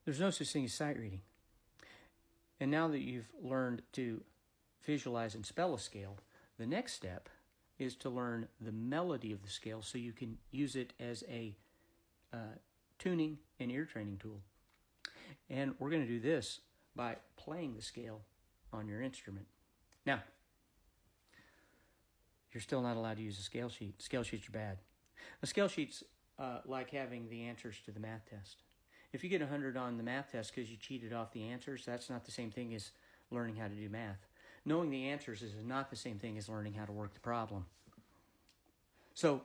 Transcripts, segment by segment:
There's no such thing as sight reading. And now that you've learned to visualize and spell a scale, the next step is to learn the melody of the scale so you can use it as a tuning and ear training tool. And we're going to do this by playing the scale on your instrument. Now, you're still not allowed to use a scale sheet. Scale sheets are bad. A scale sheet's like having the answers to the math test. If you get 100 on the math test because you cheated off the answers, that's not the same thing as learning how to do math. Knowing the answers is not the same thing as learning how to work the problem. So,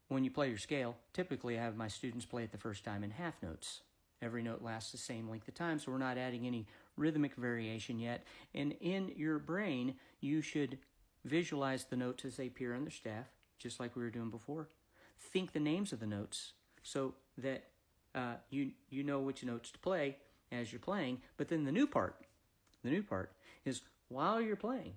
when you play your scale, typically I have my students play it the first time in half notes. Every note lasts the same length of time, so we're not adding any rhythmic variation yet. And in your brain, you should visualize the notes as they appear on the staff, just like we were doing before. Think the names of the notes so that you know which notes to play as you're playing. But then the new part is while you're playing,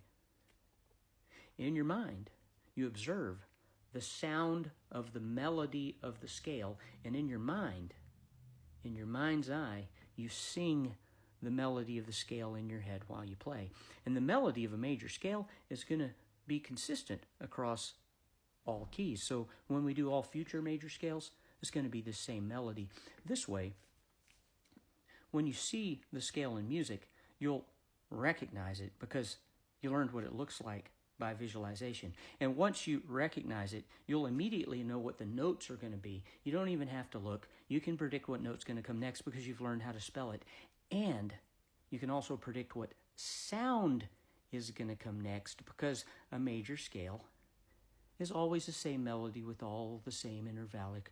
in your mind, you observe the sound of the melody of the scale, and in your mind's eye, you sing the melody of the scale in your head while you play. And the melody of a major scale is going to be consistent across all keys. So when we do all future major scales, it's going to be the same melody. This way, when you see the scale in music, you'll recognize it because you learned what it looks like by visualization. And once you recognize it, you'll immediately know what the notes are going to be. You don't even have to look. You can predict what note's going to come next because you've learned how to spell it. And you can also predict what sound is going to come next because a major scale is always the same melody with all the same intervallic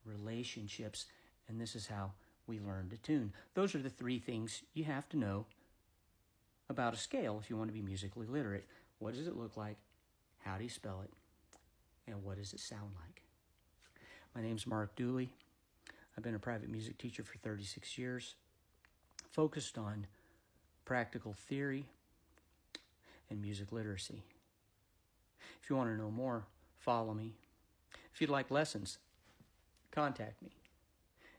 relationships. And this is how we learn to tune. Those are the three things you have to know about a scale if you want to be musically literate. What does it look like? How do you spell it? And what does it sound like? My name's Mark Dooley. I've been a private music teacher for 36 years, focused on practical theory and music literacy. If you want to know more, follow me. If you'd like lessons, contact me.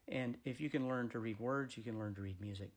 And if you can learn to read words, you can learn to read music.